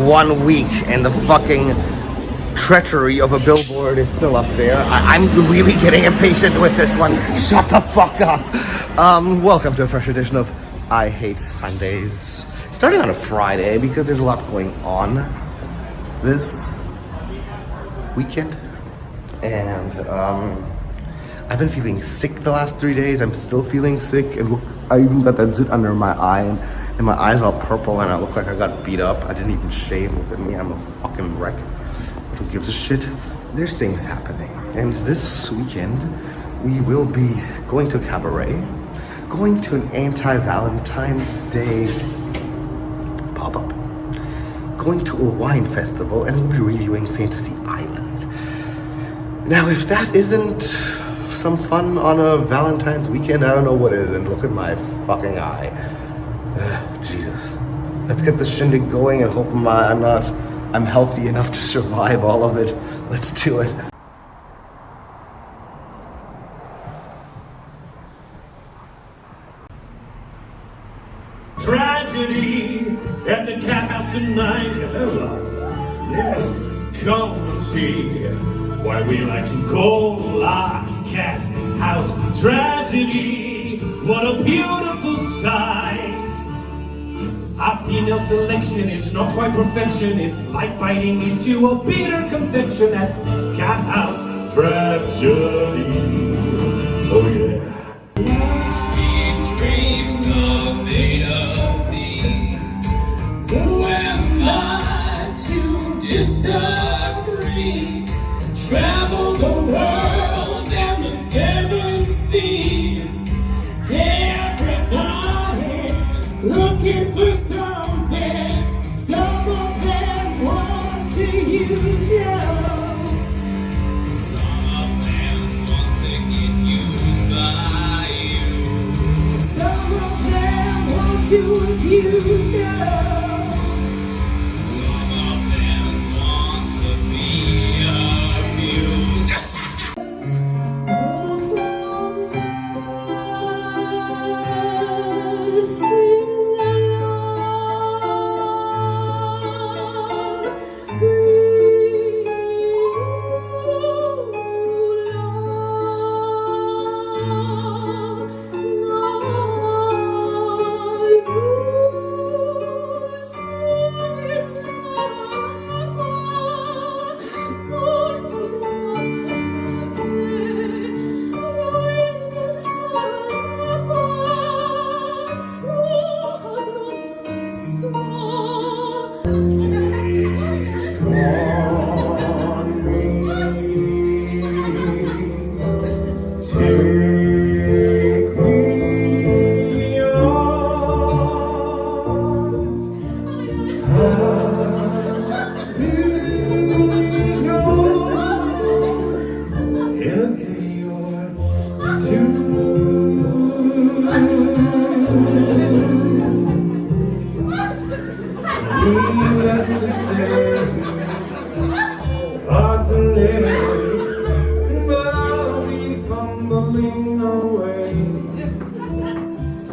1 week and the fucking treachery of a billboard is still up there. I'm really getting impatient with this one. Shut the fuck up. Welcome to a fresh edition of I Hate Sundays. Starting on a Friday because there's a lot going on this weekend. And I've been feeling sick the last 3 days. I'm still feeling sick. And look, I even got that zit under my eye, and my eyes all purple, and I look like I got beat up. I didn't even shave. Look at me, I'm a fucking wreck. Who gives a shit? There's things happening. And this weekend, we will be going to a cabaret, going to an anti-Valentine's Day pop-up, going to a wine festival, and we'll be reviewing Fantasy Island. Now, if that isn't some fun on a Valentine's weekend, I don't know what is. And look at my fucking eye. Jesus. Let's get the shindig going and hope I'm healthy enough to survive all of it. Let's do it. Tragedy at the cat house tonight. Yes, come and see why we like to call our cat house tragedy. What a beautiful sight. Our female selection is not quite perfection. It's like biting into a bitter confection at cat house tragedy. Oh yeah. Sweet dreams are made of these. Who am I to disagree? Travel the world and the seven seas. Everybody's looking for something. Some of them want to use you. Some of them want to get used by you. Some of them want to abuse you. Some of them want to be abused.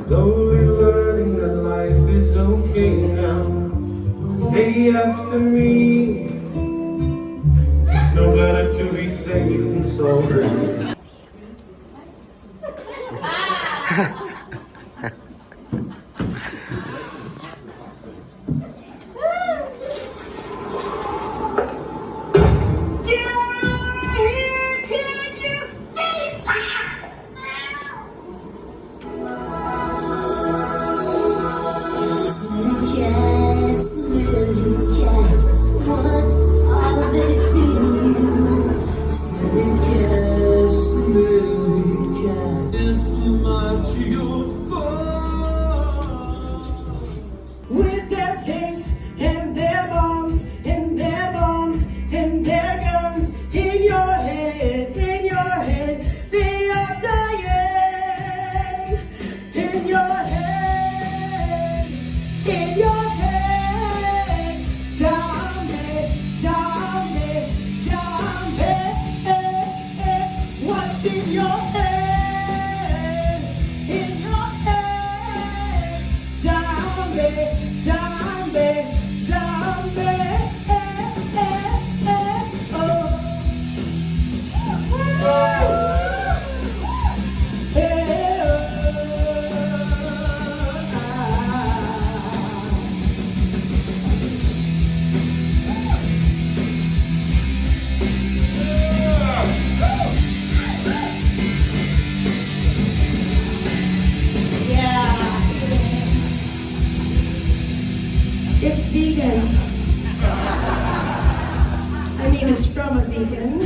Slowly learning that life is okay now. Say after me. It's no better to be safe than sorry. With their tanks and their bombs and their bombs and their guns in your head, they are dying in your head, zombie, zombie, zombie, what's in your head, zombie, zombie, zombie. vegan. I mean, it's from a vegan.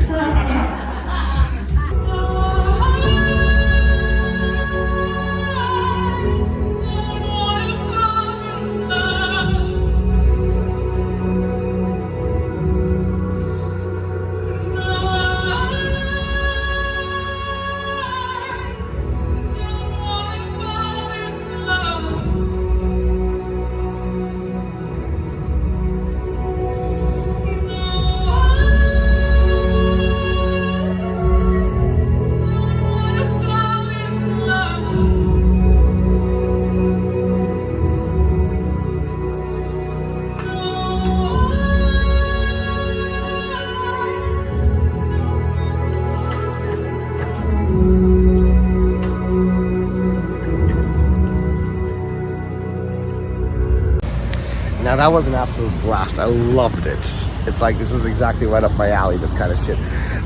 Now that was an absolute blast. I loved it. It's like, this is exactly right up my alley, this kind of shit.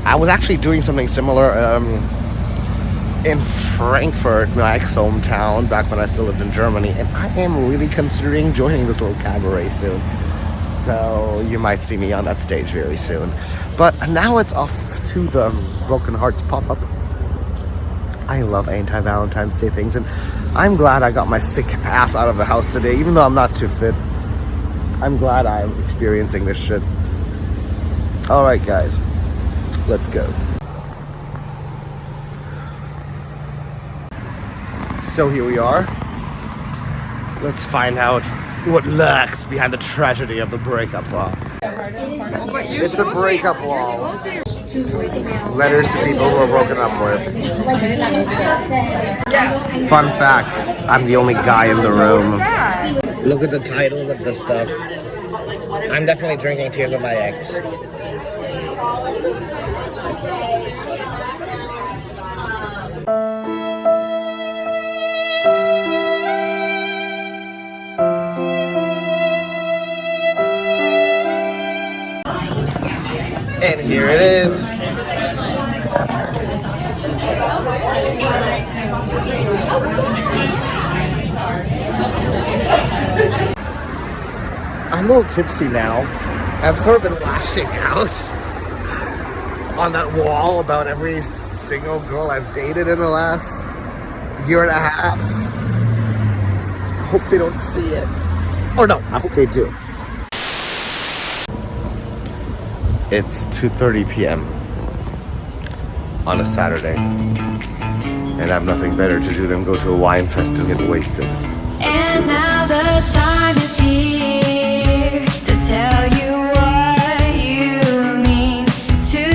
I was actually doing something similar in Frankfurt, my ex-hometown, back when I still lived in Germany, and I am really considering joining this little cabaret soon. So you might see me on that stage very soon. But now it's off to the Broken Hearts pop-up. I love anti-Valentine's Day things, and I'm glad I got my sick ass out of the house today, even though I'm not too fit. I'm glad I'm experiencing this shit. Alright guys, let's go. So here we are. Let's find out what lurks behind the tragedy of the breakup law. It's a breakup law. Letters to people who are broken up with. Fun fact, I'm the only guy in the room. Look at the titles of this stuff. I'm definitely drinking Tears of My Ex. And here it is. I'm a little tipsy now. I've sort of been lashing out on that wall about every single girl I've dated in the last year and a half. I hope they don't see it. Or no, I hope they do. It's 2:30 p.m. on a Saturday, and I have nothing better to do than go to a wine fest and get wasted. And now the time is here to tell you what you mean to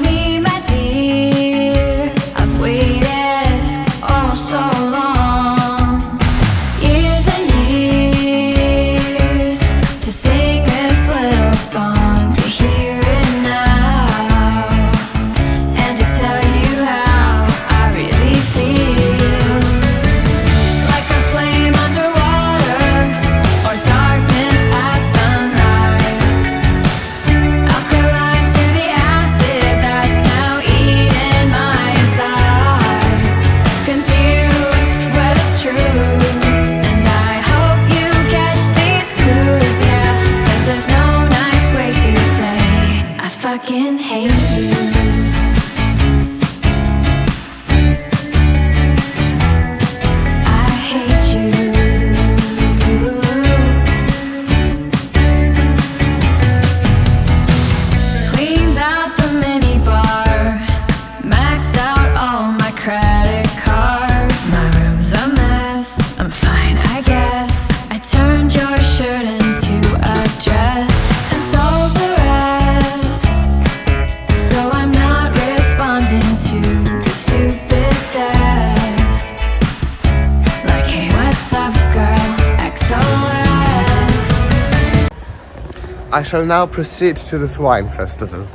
me, my dear. I've waited oh so long, years and years, to sing this little song. You're here and now, and to tell you how I really feel. Like a flame underwater, or darkness at sunrise. Alkaline to the acid that's now eating my insides. Confused, but it's true, and I hope you catch these clues, yeah. 'Cause there's no nice way to say I fucking hate you. I hate you. Cleaned out the minibar, maxed out all my credit cards. My room's a mess, I'm fine, I guess. I turned your shirt into a dress and sold the rest. So I'm not responding to the stupid text. Like, hey, what's up, girl? XOX. I shall now proceed to this wine festival.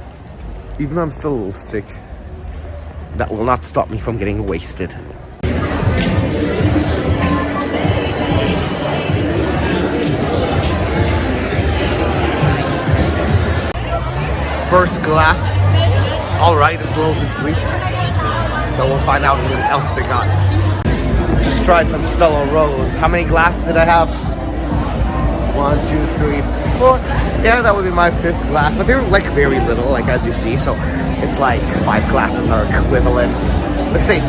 Even though I'm still a little sick, that will not stop me from getting wasted. First glass. Alright, it's a little too sweet. But we'll find out what else they got. Just tried some Stella Rose. How many glasses did I have? 1, 2, 3, for. Yeah, that would be my 5th glass, but they're like very little, like as you see. So it's like 5 glasses are equivalent. Let's say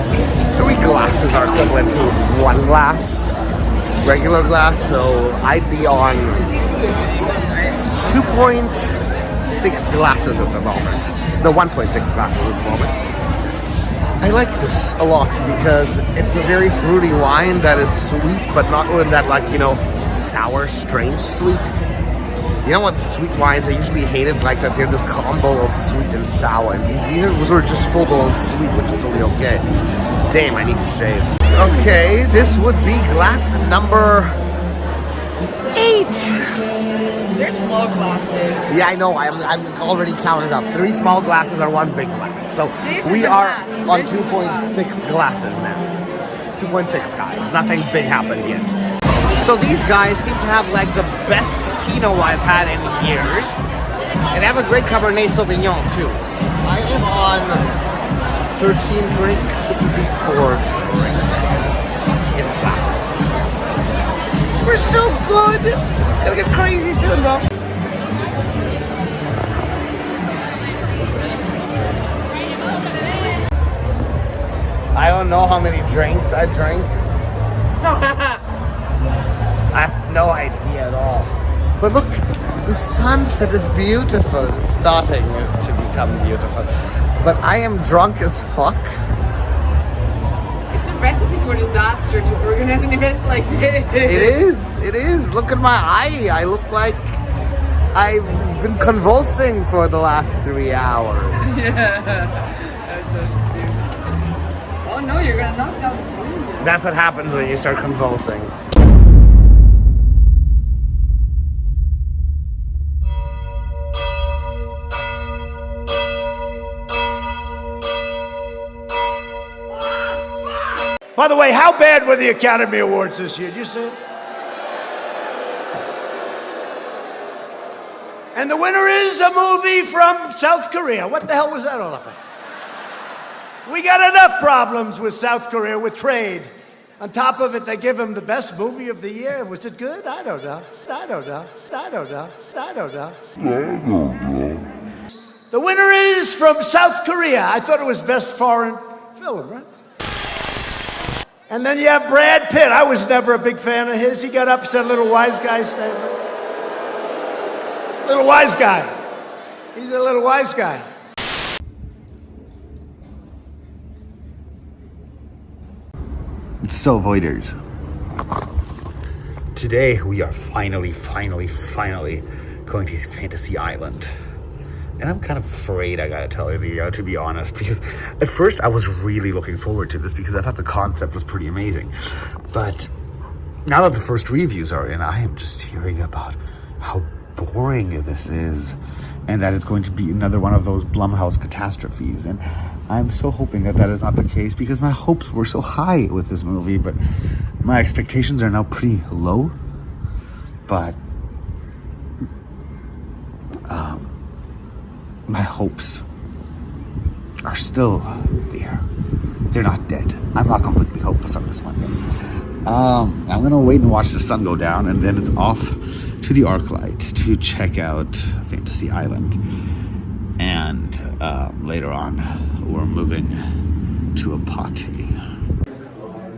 3 glasses are equivalent to 1 glass, regular glass. So I'd be on 2.6 glasses at the moment. No, 1.6 glasses at the moment. I like this a lot because it's a very fruity wine that is sweet, but not in that, like, you know, sour, strange sweet. You know what, sweet wines, I usually hated like that they're this combo of sweet and sour. And these are sort of just full-blown sweet, which is totally okay. Damn, I need to shave. Okay, this would be glass number 8. They're small glasses. Yeah, I know. I'm already counted up. 3 small glasses are 1 big glass. So This we is a are glass. on 2.6 glasses now. 2.6, guys. Nothing big happened yet. So these guys seem to have like the best Pinot I've had in years. And they have a great Cabernet Sauvignon too. I am on 13 drinks, which would be 4 drinks in glass. We're still good. It's gonna get crazy soon though. I don't know how many drinks I drank. I have no idea at all. But look, the sunset is beautiful. It's starting to become beautiful. But I am drunk as fuck. It's a recipe for disaster to organize an event like this. It is. Look at my eye. I look like I've been convulsing for the last 3 hours. Yeah. That's so stupid. Oh no, you're gonna knock down the window. That's what happens when you start convulsing. By the way, how bad were the Academy Awards this year? Did you see it? And the winner is a movie from South Korea. What the hell was that all about? We got enough problems with South Korea with trade. On top of it, they give him the best movie of the year. Was it good? I don't know. The winner is from South Korea. I thought it was best foreign film, right? And then you have Brad Pitt. I was never a big fan of his. He got up and said little wise guy statement. Little wise guy. He's a little wise guy. So, Voiders, today we are finally going to Fantasy Island. And I'm kind of afraid, I gotta tell you, to be honest, because at first I was really looking forward to this because I thought the concept was pretty amazing. But now that the first reviews are in, I am just hearing about how boring this is and that it's going to be another one of those Blumhouse catastrophes. And I'm so hoping that that is not the case because my hopes were so high with this movie, but my expectations are now pretty low. But my hopes are still there. They're not dead. I'm not completely hopeless on this one yet. I'm gonna wait and watch the sun go down, and then it's off to the ArcLight to check out Fantasy Island. And later on, we're moving to a party.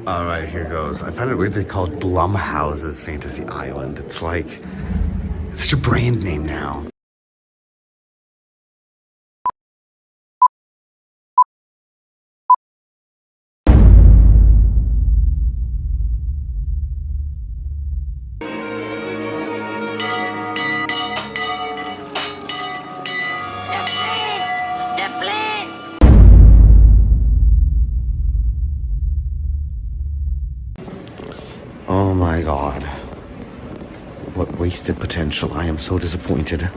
All right, here goes. I find it weird they call it Blumhouse's Fantasy Island. It's like, it's such a brand name now. Oh my god. What wasted potential. I am so disappointed.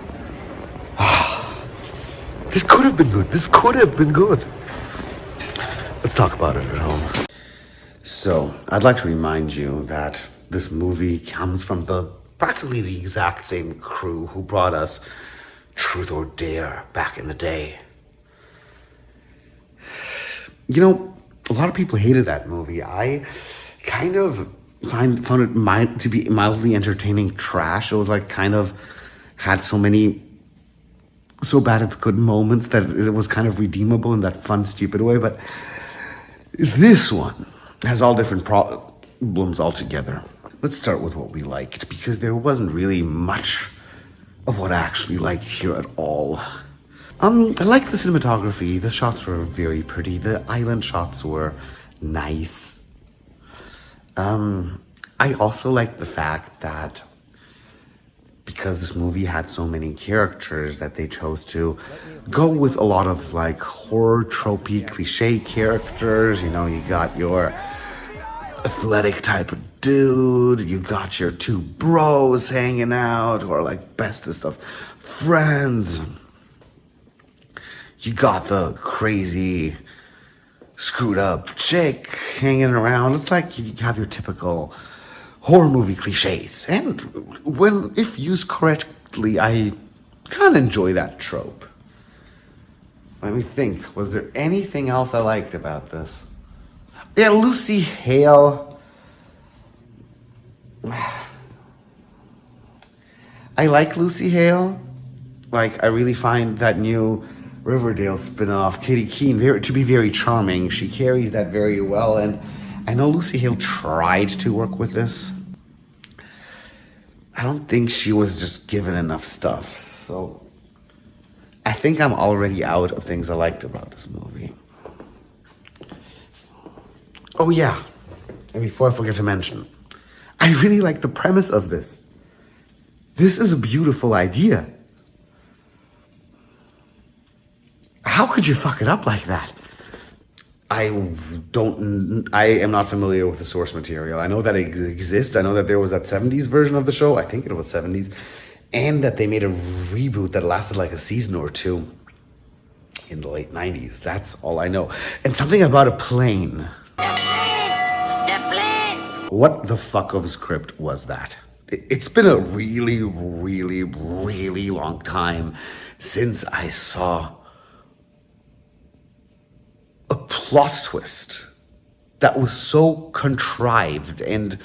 This could have been good. This could have been good. Let's talk about it at home. So, I'd like to remind you that this movie comes from practically the exact same crew who brought us Truth or Dare back in the day. You know, a lot of people hated that movie. I kind of found it to be mildly entertaining trash. It was like kind of had so many so bad it's good moments that it was kind of redeemable in that fun, stupid way. But this one has all different problems altogether. Let's start with what we liked, because there wasn't really much of what I actually liked here at all. I liked the cinematography. The shots were very pretty. The island shots were nice. I also liked the fact that because this movie had so many characters that they chose to go with a lot of like horror tropey cliche characters. You know, you got your athletic type of dude, you got your two bros hanging out who are like bestest of friends. You got the crazy screwed up chick hanging around. It's like you have your typical horror movie cliches. And if used correctly, I kind of enjoy that trope. Let me think. Was there anything else I liked about this? Yeah, Lucy Hale. I like Lucy Hale. Like, I really find that new Riverdale spin-off, Katie Keene, to be very charming. She carries that very well, and I know Lucy Hale tried to work with this. I don't think she was just given enough stuff, so I think I'm already out of things I liked about this movie. Oh yeah, and before I forget to mention, I really like the premise of this. This is a beautiful idea. How could you fuck it up like that? I am not familiar with the source material. I know that it exists. I know that there was that 70s version of the show. I think it was 70s. And that they made a reboot that lasted like a season or two in the late 90s. That's all I know. And something about a plane. What the fuck of a script was that? It's been a really, really, really long time since I saw a plot twist that was so contrived and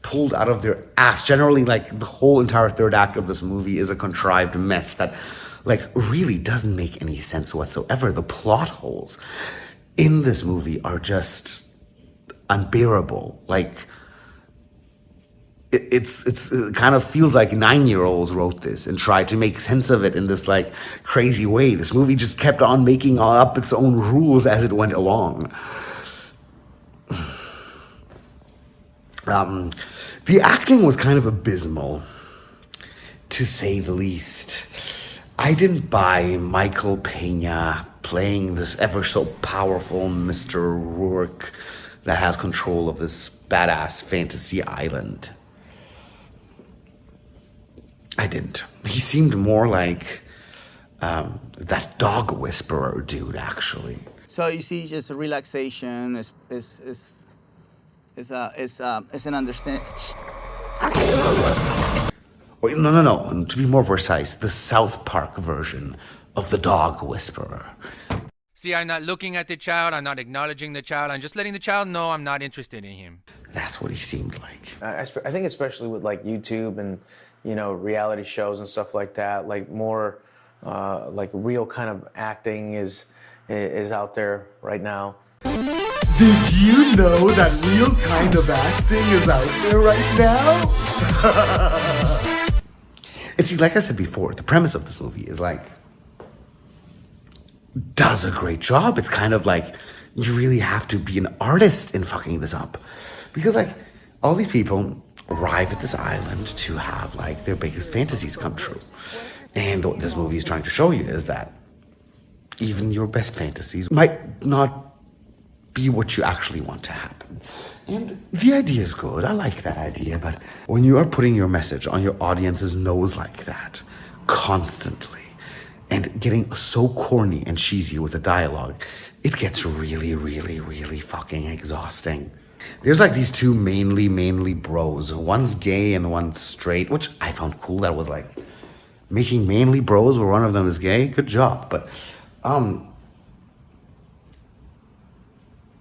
pulled out of their ass. Generally, like, the whole entire third act of this movie is a contrived mess that, like, really doesn't make any sense whatsoever. The plot holes in this movie are just unbearable. Like, it kind of feels like 9-year-olds wrote this and tried to make sense of it in this like crazy way. This movie just kept on making up its own rules as it went along. The acting was kind of abysmal, to say the least. I didn't buy Michael Pena playing this ever so powerful Mr. Rourke that has control of this badass fantasy island. I didn't. He seemed more like that dog whisperer dude, actually. So you see, just a relaxation is an understanding. No. And to be more precise, the South Park version of the dog whisperer. See, I'm not looking at the child. I'm not acknowledging the child. I'm just letting the child know I'm not interested in him. That's what he seemed like. I think especially with like YouTube and, you know, reality shows and stuff like that, like more like real kind of acting is out there right now. Did you know that real kind of acting is out there right now? And see, like I said before, the premise of this movie is like, does a great job. It's kind of like, you really have to be an artist in fucking this up. Because like, all these people arrive at this island to have like their biggest fantasies come true. And what this movie is trying to show you is that even your best fantasies might not be what you actually want to happen. And the idea is good. I like that idea. But when you are putting your message on your audience's nose like that, constantly, and getting so corny and cheesy with the dialogue, it gets really, really, really fucking exhausting. There's like these two mainly bros. One's gay and one's straight, which I found cool. That was like making mainly bros where one of them is gay. Good job. But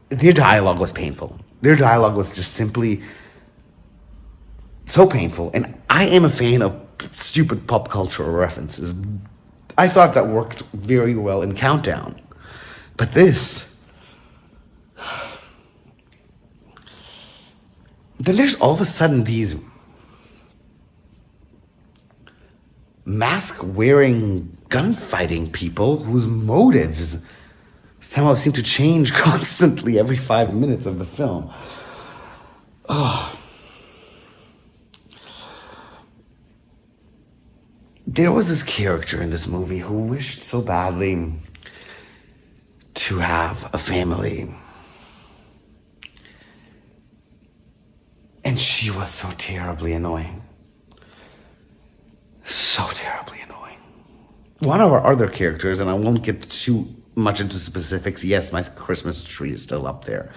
their dialogue was painful. Their dialogue was just simply so painful. And I am a fan of stupid pop cultural references. I thought that worked very well in Countdown. But this... Then there's all of a sudden these mask-wearing, gunfighting people whose motives somehow seem to change constantly every 5 minutes of the film. Oh. There was this character in this movie who wished so badly to have a family. And she was so terribly annoying. So terribly annoying. One of our other characters, and I won't get too much into specifics. Yes, my Christmas tree is still up there.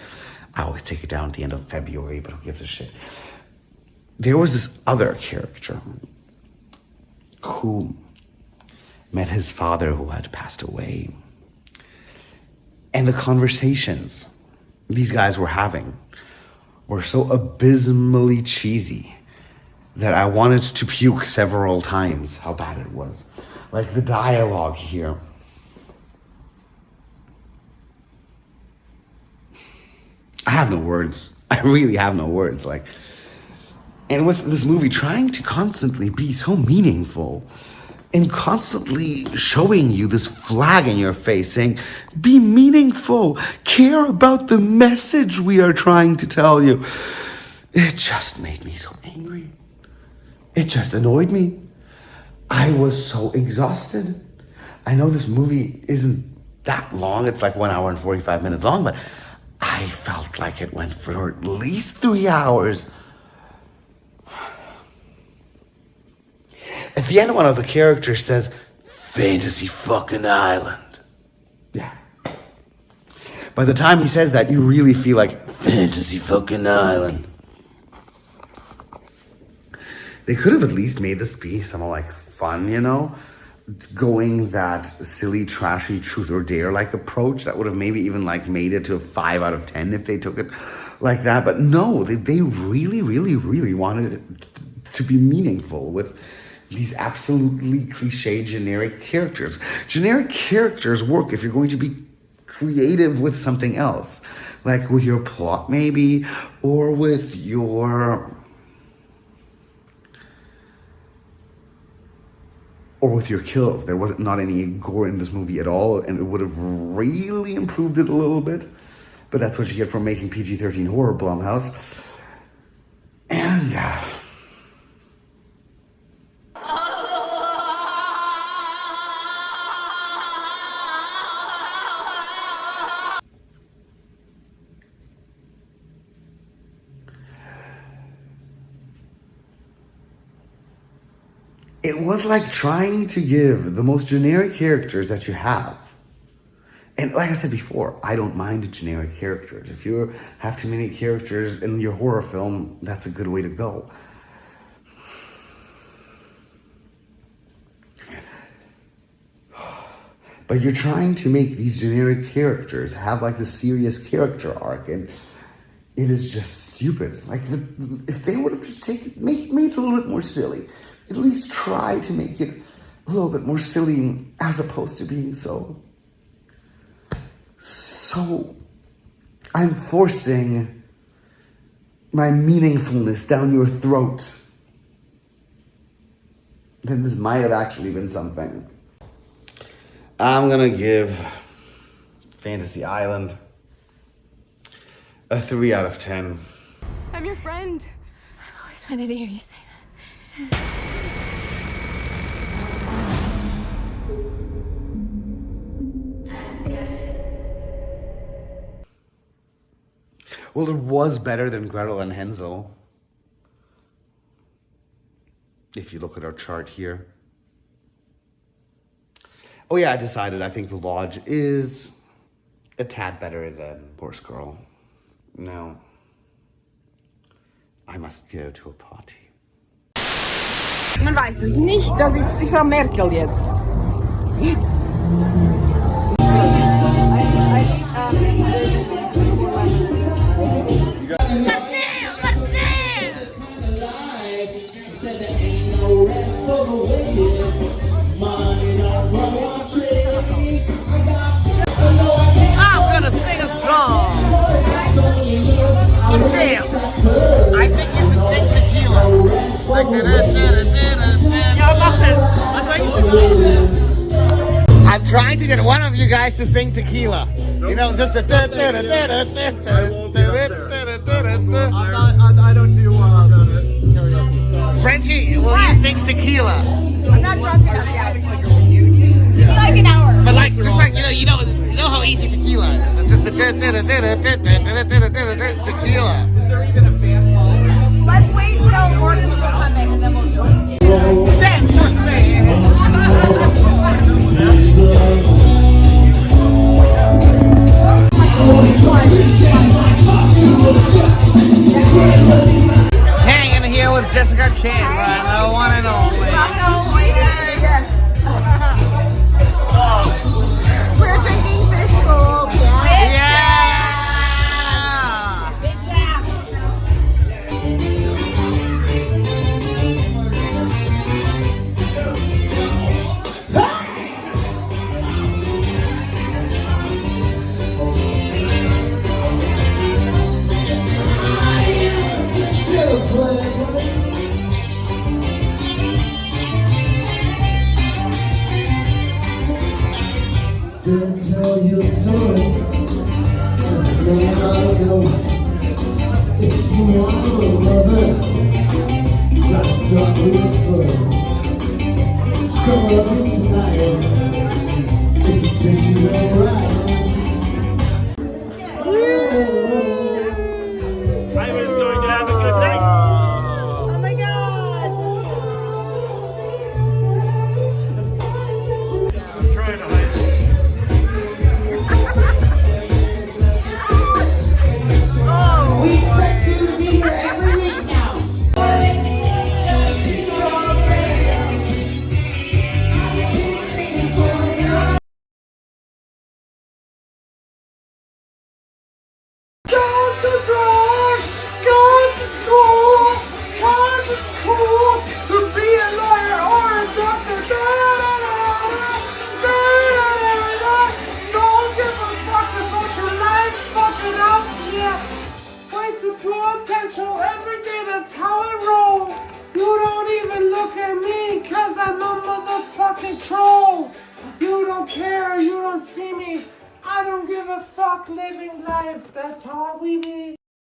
I always take it down at the end of February, but who gives a shit? There was this other character who met his father who had passed away. And the conversations these guys were having were so abysmally cheesy that I wanted to puke several times how bad it was. Like the dialogue here. I have no words. I really have no words. Like, and with this movie trying to constantly be so meaningful and constantly showing you this flag in your face saying, be meaningful, care about the message we are trying to tell you. It just made me so angry. It just annoyed me. I was so exhausted. I know this movie isn't that long. It's like 1 hour and 45 minutes long, but I felt like it went for at least 3 hours. At the end, one of the characters says, "Fantasy fucking island." Yeah. By the time he says that, you really feel like, fantasy fucking island. They could have at least made this be something like fun, you know? Going that silly, trashy, truth or dare like approach. That would have maybe even like made it to a 5 out of 10 if they took it like that. But no, they really, really, really wanted it to be meaningful with these absolutely cliche generic characters. Generic characters work if you're going to be creative with something else. Like with your plot maybe, or with your... or with your kills. There was not any gore in this movie at all, and it would have really improved it a little bit. But that's what you get from making PG-13 horror, Blumhouse. And... it was like trying to give the most generic characters that you have. And like I said before, I don't mind generic characters. If you have too many characters in your horror film, that's a good way to go. But you're trying to make these generic characters have like the serious character arc, and it is just stupid. Like if they would have just made it a little bit more silly. At least try to make it a little bit more silly as opposed to being so I'm forcing my meaningfulness down your throat. Then this might have actually been something. I'm gonna give Fantasy Island a 3 out of 10. I'm your friend. I always wanted to hear you say that. Well, it was better than Gretel and Hansel. If you look at our chart here. Oh yeah, I decided I think The Lodge is a tad better than Horse Girl. Now, I must go to a party. Man weiß es nicht, da sitzt die Frau Merkel jetzt. Marcel! I'm gonna sing a song. Sam, I think you should sing Tequila. Like I'm trying to get one of you guys to sing Tequila. You know, just a. I don't do karaoke. Frenchie, will you sing Tequila? I'm not drunk enough yet. Give me like an hour. But like, just like you know how easy Tequila is. It's just a Tequila. Is there even a fan following? Let's wait till more people come in and then we'll do it. Dance with me. Hanging here with Jessica Cameron, the one and only. Welcome, waiter. Yes. We're drinking fish bowls. Yeah! Good job. Gonna tell you a story. Man, I don't know if you want a lover. Gotta start real slow. Show up tonight. If you just you ain't right. I was going to have a good night. Oh my God. I'm trying to hide. We expect you to be here every week now. Every day, that's how I roll. You don't even look at me, cause I'm a motherfucking troll. You don't care, you don't see me. I don't give a fuck living life, that's how we be.